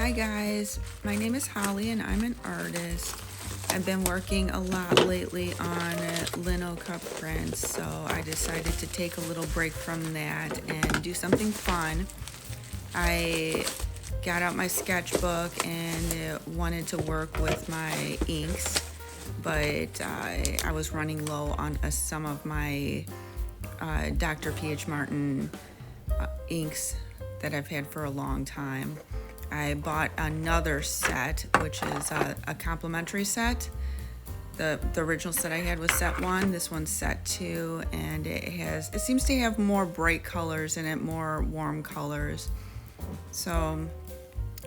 Hi guys, my name is Holly and I'm an artist. I've been working a lot lately on lino cup prints, so I decided to take a little break from that and do something fun. I got out my sketchbook and wanted to work with my inks, but I was running low on some of my Dr. P.H. Martin inks that I've had for a long time. I bought another set, which is a complimentary set. The original set I had was set 1. This one's set 2, and it seems to have more bright colors in it, more warm colors. So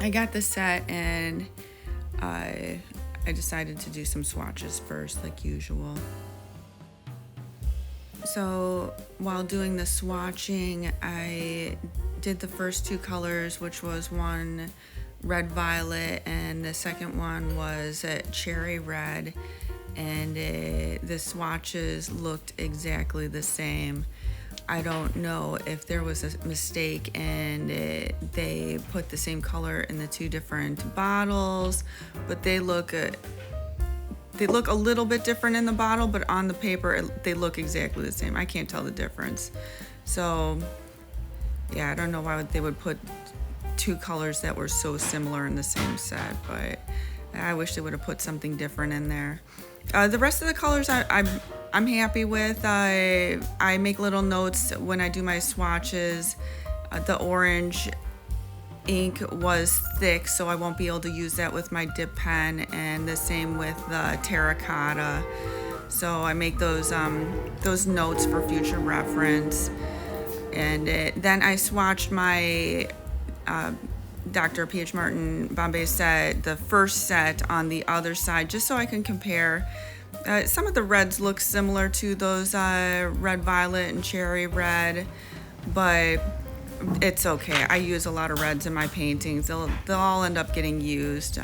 I got the set, and I decided to do some swatches first, like usual. So while doing the swatching, I did the first 2 colors, which was one red violet and the second one was cherry red, and the swatches looked exactly the same. I don't know if there was a mistake and they put the same color in the 2 different bottles, but they look a little bit different in the bottle, but on the paper they look exactly the same. I can't tell the difference. So yeah, I don't know why they would put 2 colors that were so similar in the same set, but I wish they would have put something different in there. The rest of the colors I'm happy with. I make little notes when I do my swatches. The orange ink was thick, so I won't be able to use that with my dip pen, and the same with the terracotta. So I make those notes for future reference. And then I swatched my Dr. P.H. Martin Bombay set, the first set, on the other side, just so I can compare. Some of the reds look similar to those red violet and cherry red, but it's okay. I use a lot of reds in my paintings. They'll all end up getting used.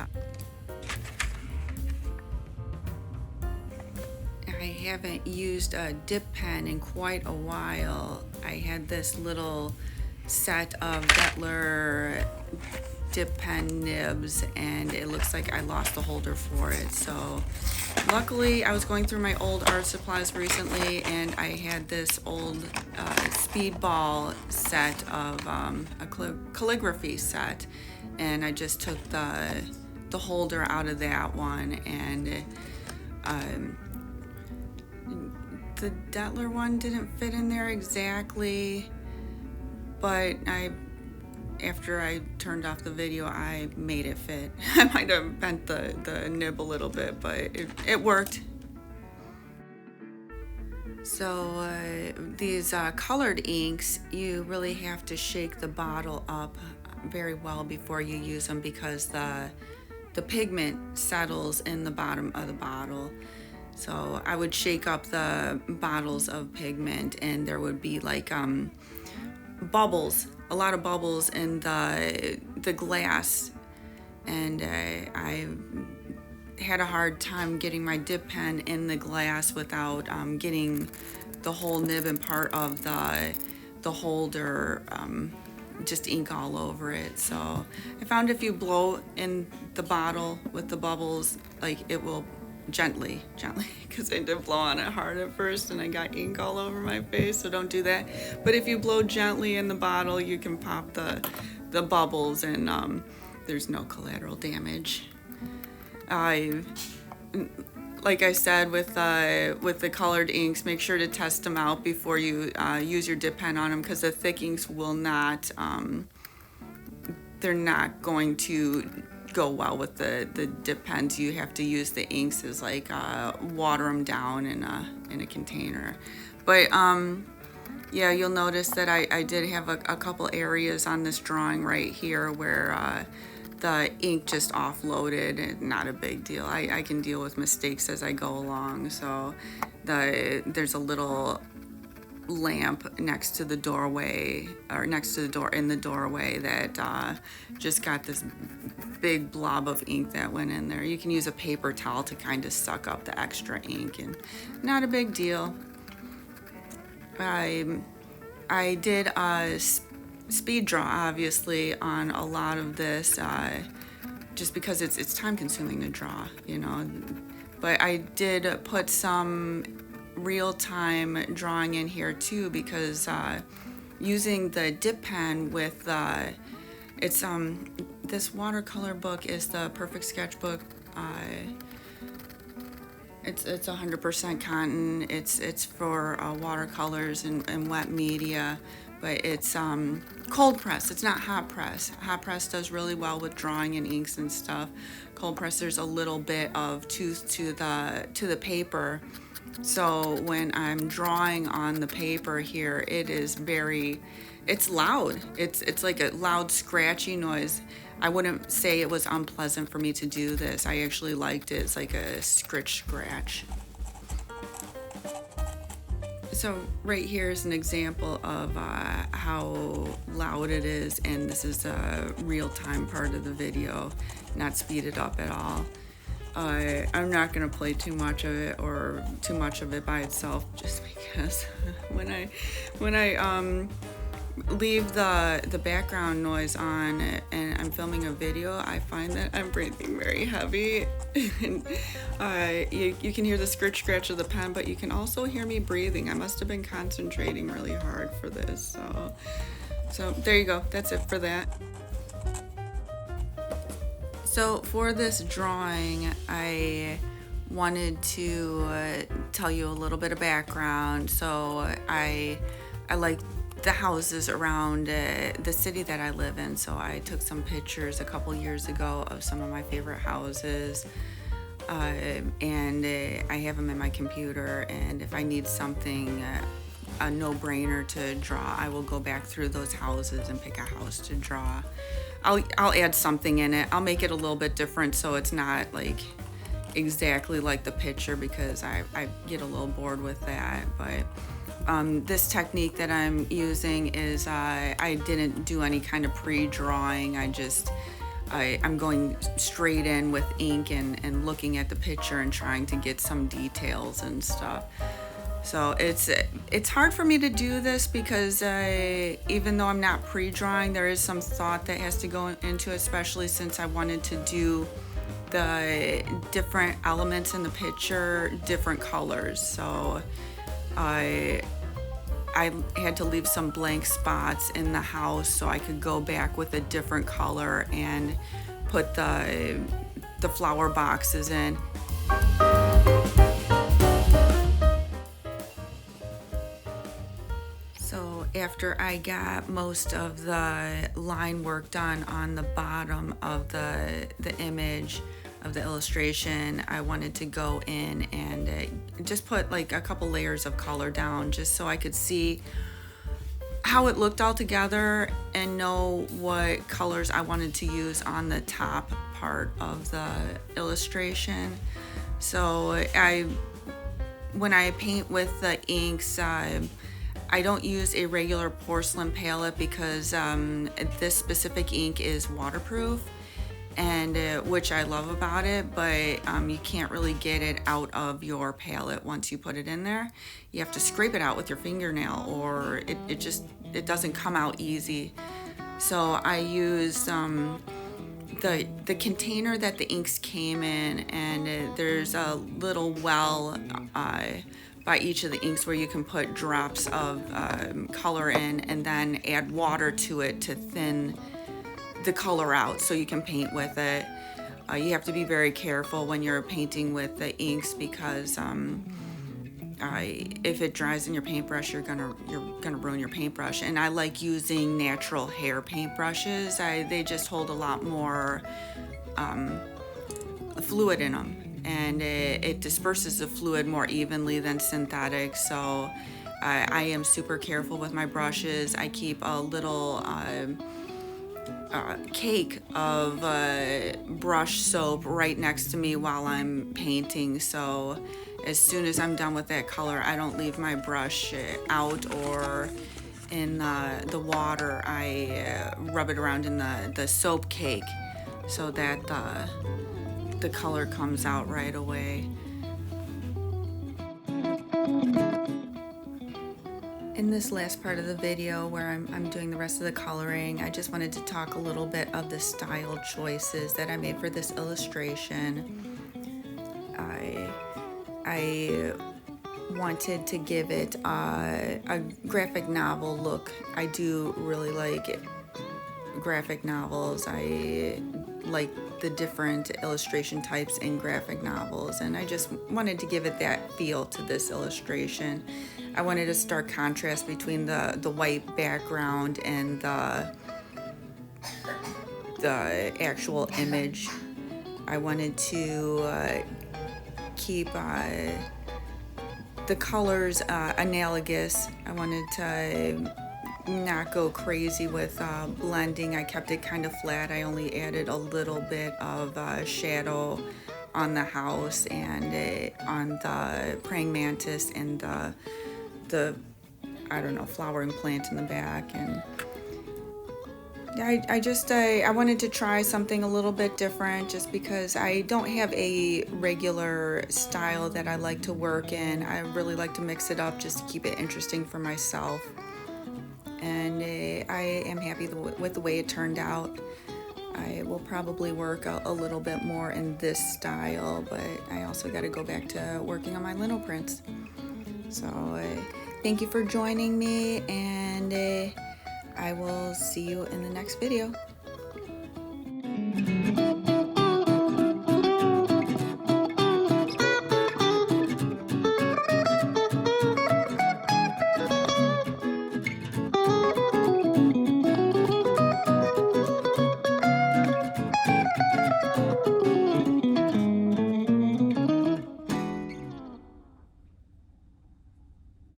I haven't used a dip pen in quite a while. I had this little set of Detler dip pen nibs, and it looks like I lost the holder for it. So luckily I was going through my old art supplies recently, and I had this old speedball set of a calligraphy set, and I just took the holder out of that one, and the Detler one didn't fit in there exactly, but after I turned off the video, I made it fit. I might have bent the nib a little bit, but it worked. So these colored inks, you really have to shake the bottle up very well before you use them, because the pigment settles in the bottom of the bottle. So I would shake up the bottles of pigment, and there would be like bubbles, a lot of bubbles in the glass, and I had a hard time getting my dip pen in the glass without getting the whole nib and part of the holder just ink all over it. So I found if you blow in the bottle with the bubbles, like, it will gently, because I did blow on it hard at first and I got ink all over my face, so don't do that. But if you blow gently in the bottle, you can pop the bubbles, and there's no collateral damage. Like I said, with the colored inks, make sure to test them out before you use your dip pen on them, because the thick inks will not, they're not going to go well with the dip pens. You have to use the inks as like water them down in a container. But yeah, you'll notice that I did have a couple areas on this drawing right here where the ink just offloaded. Not a big deal. I can deal with mistakes as I go along. So there's a little lamp next to the doorway, or next to the door in the doorway, that just got this big blob of ink that went in there. You can use a paper towel to kind of suck up the extra ink, and not a big deal. I did speed draw obviously on a lot of this, just because it's time consuming to draw, you know. But I did put some real-time drawing in here too, because using the dip pen with it's this watercolor book is the Perfect Sketchbook. It's 100% cotton. It's for watercolors and wet media, but it's cold press. It's not hot press. Hot press does really well with drawing and inks and stuff. Cold press, there's a little bit of tooth to the paper. So when I'm drawing on the paper here, it's loud. It's like a loud scratchy noise. I wouldn't say it was unpleasant for me to do this. I actually liked it. It's like a scratch. So right here is an example of how loud it is, and this is a real-time part of the video, not speeded up at all. I'm not gonna play too much of it or too much of it by itself, just because when I leave the background noise on and I'm filming a video, I find that I'm breathing very heavy. And you can hear the scratch of the pen, but you can also hear me breathing. I must have been concentrating really hard for this. So there you go. That's it for that. So for this drawing, I wanted to tell you a little bit of background. So I like the houses around the city that I live in. So I took some pictures a couple years ago of some of my favorite houses, and I have them in my computer. And if I need something, a no-brainer to draw, I will go back through those houses and pick a house to draw. I'll add something in it. I'll make it a little bit different so it's not like exactly like the picture, because I get a little bored with that. But this technique that I'm using is I didn't do any kind of pre-drawing. I'm going straight in with ink and looking at the picture and trying to get some details and stuff. So it's hard for me to do this because even though I'm not pre-drawing, there is some thought that has to go into it, especially since I wanted to do the different elements in the picture, different colors. So I had to leave some blank spots in the house so I could go back with a different color and put the flower boxes in. So after I got most of the line work done on the bottom of the image of the illustration, I wanted to go in and just put like a couple layers of color down just so I could see how it looked all together and know what colors I wanted to use on the top part of the illustration. So when I paint with the inks, I don't use a regular porcelain palette because this specific ink is waterproof, and which I love about it, but you can't really get it out of your palette once you put it in there. You have to scrape it out with your fingernail, or it doesn't come out easy. So I use the container that the inks came in, and there's a little well by each of the inks where you can put drops of color in and then add water to it to thin the color out so you can paint with it. You have to be very careful when you're painting with the inks because if it dries in your paintbrush, you're gonna ruin your paintbrush. And I like using natural hair paintbrushes. They just hold a lot more fluid in them, and it disperses the fluid more evenly than synthetic. So I am super careful with my brushes. I keep a little cake of brush soap right next to me while I'm painting, so as soon as I'm done with that color, I don't leave my brush out or in the water. I rub it around in the soap cake so that the color comes out right away. In this last part of the video where I'm doing the rest of the coloring, I just wanted to talk a little bit of the style choices that I made for this illustration. I wanted to give it a graphic novel look. I do really like graphic novels. I like the different illustration types in graphic novels, and I just wanted to give it that feel to this illustration. I wanted a stark contrast between the white background and the actual image. I wanted to keep the colors analogous. I wanted to not go crazy with blending. I kept it kind of flat. I only added a little bit of shadow on the house and on the praying mantis and the I don't know, flowering plant in the back. And I wanted to try something a little bit different just because I don't have a regular style that I like to work in. I really like to mix it up just to keep it interesting for myself. And I am happy with the way it turned out. I will probably work a little bit more in this style, but I also got to go back to working on my lino prints. So thank you for joining me, and I will see you in the next video.